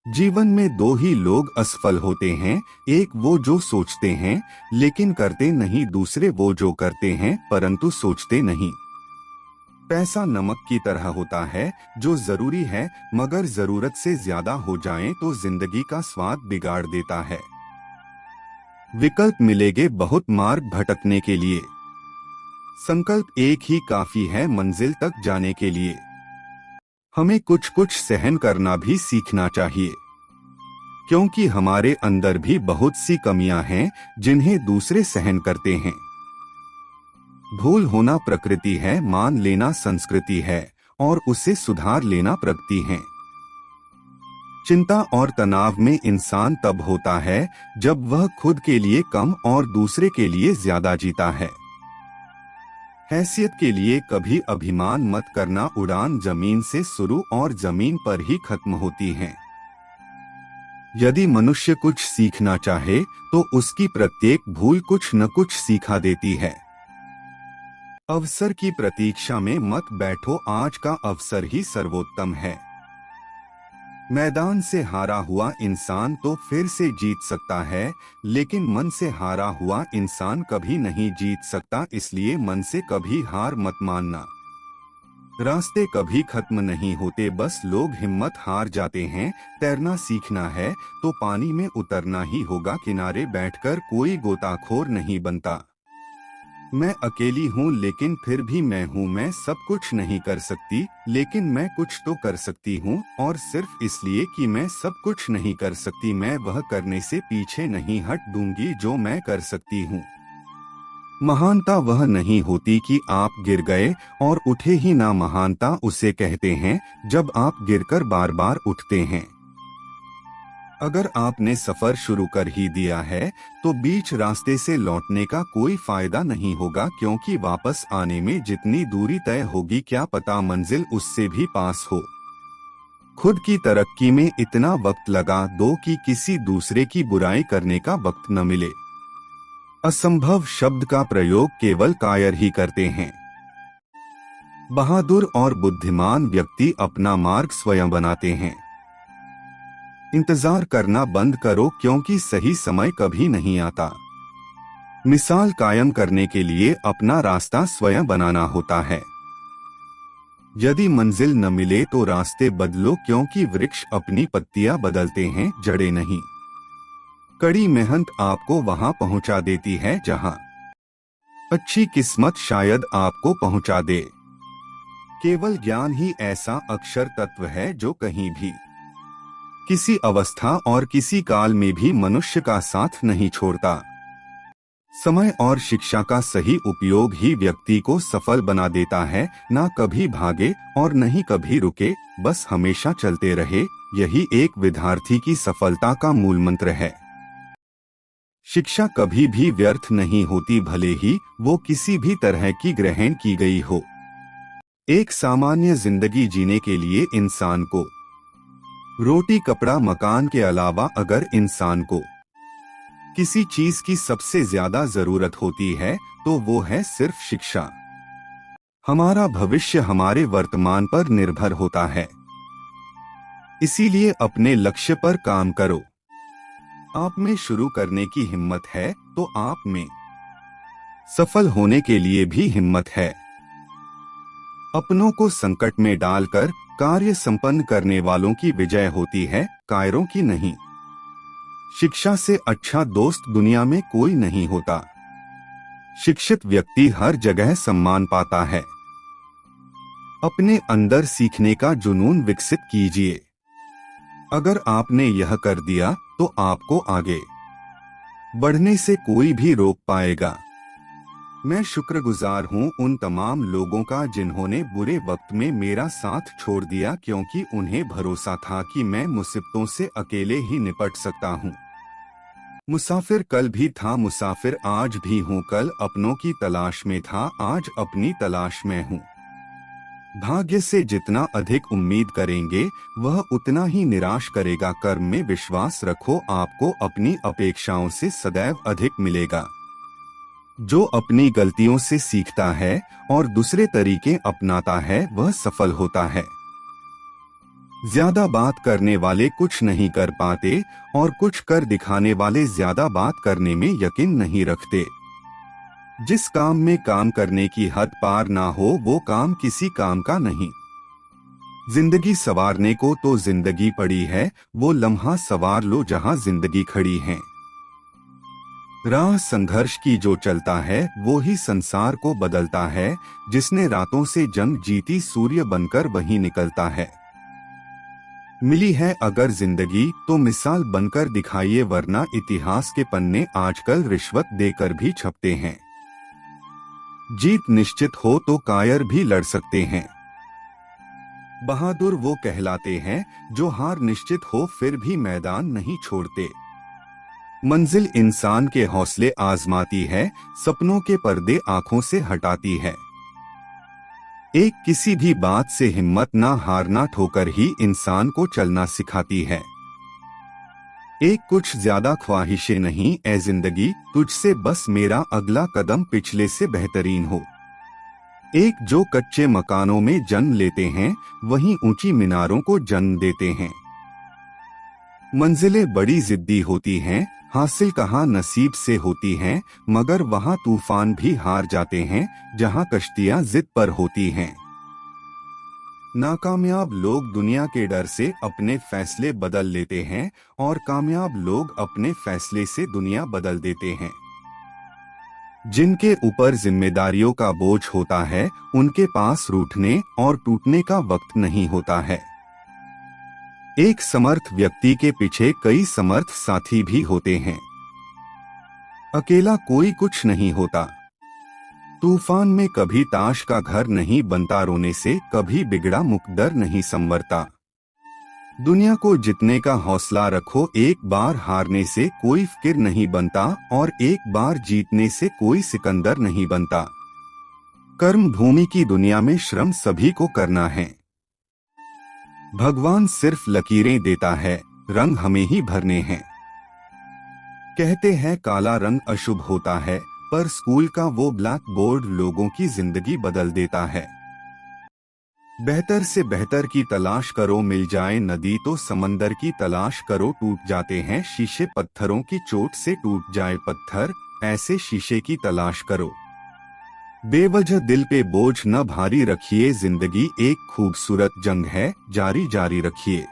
जीवन में दो ही लोग असफल होते हैं, एक वो जो सोचते हैं लेकिन करते नहीं, दूसरे वो जो करते हैं परंतु सोचते नहीं। पैसा नमक की तरह होता है, जो जरूरी है मगर जरूरत से ज्यादा हो जाए तो जिंदगी का स्वाद बिगाड़ देता है। विकल्प मिलेंगे बहुत मार्ग भटकने के लिए, संकल्प एक ही काफी है मंजिल तक जाने के लिए। हमें कुछ कुछ सहन करना भी सीखना चाहिए, क्योंकि हमारे अंदर भी बहुत सी कमियां हैं जिन्हें दूसरे सहन करते हैं। भूल होना प्रकृति है, मान लेना संस्कृति है और उसे सुधार लेना प्रगति है। चिंता और तनाव में इंसान तब होता है जब वह खुद के लिए कम और दूसरे के लिए ज्यादा जीता है। हैसियत के लिए कभी अभिमान मत करना, उड़ान जमीन से शुरू और जमीन पर ही खत्म होती है। यदि मनुष्य कुछ सीखना चाहे तो उसकी प्रत्येक भूल कुछ न कुछ सिखा देती है। अवसर की प्रतीक्षा में मत बैठो, आज का अवसर ही सर्वोत्तम है। मैदान से हारा हुआ इंसान तो फिर से जीत सकता है, लेकिन मन से हारा हुआ इंसान कभी नहीं जीत सकता, इसलिए मन से कभी हार मत मानना। रास्ते कभी खत्म नहीं होते, बस लोग हिम्मत हार जाते हैं। तैरना सीखना है तो पानी में उतरना ही होगा, किनारे बैठकर कोई गोताखोर नहीं बनता। मैं अकेली हूँ लेकिन फिर भी मैं हूँ, मैं सब कुछ नहीं कर सकती लेकिन मैं कुछ तो कर सकती हूँ, और सिर्फ इसलिए कि मैं सब कुछ नहीं कर सकती मैं वह करने से पीछे नहीं हट दूंगी जो मैं कर सकती हूँ। महानता वह नहीं होती कि आप गिर गए और उठे ही ना, महानता उसे कहते हैं जब आप गिरकर बार बार उठते हैं। अगर आपने सफर शुरू कर ही दिया है तो बीच रास्ते से लौटने का कोई फायदा नहीं होगा, क्योंकि वापस आने में जितनी दूरी तय होगी क्या पता मंजिल उससे भी पास हो। खुद की तरक्की में इतना वक्त लगा दो कि किसी दूसरे की बुराई करने का वक्त न मिले। असंभव शब्द का प्रयोग केवल कायर ही करते हैं। बहादुर और बुद्धिमान व्यक्ति अपना मार्ग स्वयं बनाते हैं। इंतजार करना बंद करो, क्योंकि सही समय कभी नहीं आता। मिसाल कायम करने के लिए अपना रास्ता स्वयं बनाना होता है। यदि मंजिल न मिले तो रास्ते बदलो, क्योंकि वृक्ष अपनी पत्तियां बदलते हैं, जड़ें नहीं। कड़ी मेहनत आपको वहां पहुंचा देती है जहां अच्छी किस्मत शायद आपको पहुंचा दे। केवल ज्ञान ही ऐसा अक्षर तत्व है जो कहीं भी, किसी अवस्था और किसी काल में भी मनुष्य का साथ नहीं छोड़ता। समय और शिक्षा का सही उपयोग ही व्यक्ति को सफल बना देता है। ना कभी भागे और नहीं कभी रुके, बस हमेशा चलते रहे, यही एक विद्यार्थी की सफलता का मूल मंत्र है। शिक्षा कभी भी व्यर्थ नहीं होती, भले ही वो किसी भी तरह की ग्रहण की गई हो। एक सामान्य जिंदगी जीने के लिए इंसान को रोटी कपड़ा मकान के अलावा अगर इंसान को किसी चीज की सबसे ज्यादा जरूरत होती है तो वो है सिर्फ शिक्षा। हमारा भविष्य हमारे वर्तमान पर निर्भर होता है, इसीलिए अपने लक्ष्य पर काम करो। आप में शुरू करने की हिम्मत है तो आप में सफल होने के लिए भी हिम्मत है। अपनों को संकट में डालकर कार्य संपन्न करने वालों की विजय होती है, कायरों की नहीं। शिक्षा से अच्छा दोस्त दुनिया में कोई नहीं होता। शिक्षित व्यक्ति हर जगह सम्मान पाता है। अपने अंदर सीखने का जुनून विकसित कीजिए। अगर आपने यह कर दिया तो आपको आगे बढ़ने से कोई भी रोक पाएगा। मैं शुक्रगुजार हूँ उन तमाम लोगों का जिन्होंने बुरे वक्त में मेरा साथ छोड़ दिया, क्योंकि उन्हें भरोसा था कि मैं मुसीबतों से अकेले ही निपट सकता हूँ। मुसाफिर कल भी था, मुसाफिर आज भी हूँ, कल अपनों की तलाश में था, आज अपनी तलाश में हूँ। भाग्य से जितना अधिक उम्मीद करेंगे वह उतना ही निराश करेगा। कर्म में विश्वास रखो, आपको अपनी अपेक्षाओं से सदैव अधिक मिलेगा। जो अपनी गलतियों से सीखता है और दूसरे तरीके अपनाता है वह सफल होता है। ज्यादा बात करने वाले कुछ नहीं कर पाते और कुछ कर दिखाने वाले ज्यादा बात करने में यकीन नहीं रखते। जिस काम में काम करने की हद पार ना हो वो काम किसी काम का नहीं। जिंदगी सवारने को तो जिंदगी पड़ी है, वो लम्हा सवार लो जहां जिंदगी खड़ी है। राह संघर्ष की जो चलता है वो ही संसार को बदलता है। जिसने रातों से जंग जीती सूर्य बनकर वही निकलता है। मिली है अगर जिंदगी तो मिसाल बनकर दिखाइए, वरना इतिहास के पन्ने आजकल रिश्वत देकर भी छपते हैं। जीत निश्चित हो तो कायर भी लड़ सकते हैं। बहादुर वो कहलाते हैं जो हार निश्चित हो फिर भी मैदान नहीं छोड़ते। मंजिल इंसान के हौसले आजमाती है, सपनों के पर्दे आंखों से हटाती है। एक किसी भी बात से हिम्मत ना हारना ठोकर ही इंसान को चलना सिखाती है। एक कुछ ज्यादा ख्वाहिशें नहीं ए जिंदगी तुझसे, बस मेरा अगला कदम पिछले से बेहतरीन हो। एक जो कच्चे मकानों में जन्म लेते हैं वहीं ऊंची मीनारों को जन्म देते हैं। मंजिलें बड़ी जिद्दी होती हैं, हासिल कहाँ नसीब से होती हैं, मगर वहाँ तूफान भी हार जाते हैं जहाँ कश्तियाँ जिद पर होती हैं। नाकामयाब लोग दुनिया के डर से अपने फैसले बदल लेते हैं और कामयाब लोग अपने फैसले से दुनिया बदल देते हैं। जिनके ऊपर जिम्मेदारियों का बोझ होता है उनके पास रूठने और टूटने का वक्त नहीं होता है। एक समर्थ व्यक्ति के पीछे कई समर्थ साथी भी होते हैं। अकेला कोई कुछ नहीं होता। तूफान में कभी ताश का घर नहीं बनता, रोने से कभी बिगड़ा मुकद्दर नहीं संवरता। दुनिया को जितने का हौसला रखो, एक बार हारने से कोई फिक्र नहीं बनता और एक बार जीतने से कोई सिकंदर नहीं बनता। कर्म भूमि की दुनिया में श्रम सभी को करना है। भगवान सिर्फ लकीरें देता है, रंग हमें ही भरने हैं। कहते हैं काला रंग अशुभ होता है, पर स्कूल का वो ब्लैक बोर्ड लोगों की जिंदगी बदल देता है। बेहतर से बेहतर की तलाश करो, मिल जाए नदी तो समंदर की तलाश करो। टूट जाते हैं शीशे पत्थरों की चोट से, टूट जाए पत्थर ऐसे शीशे की तलाश करो। बेवजह दिल पे बोझ न भारी रखिए, जिंदगी एक खूबसूरत जंग है, जारी जारी रखिए।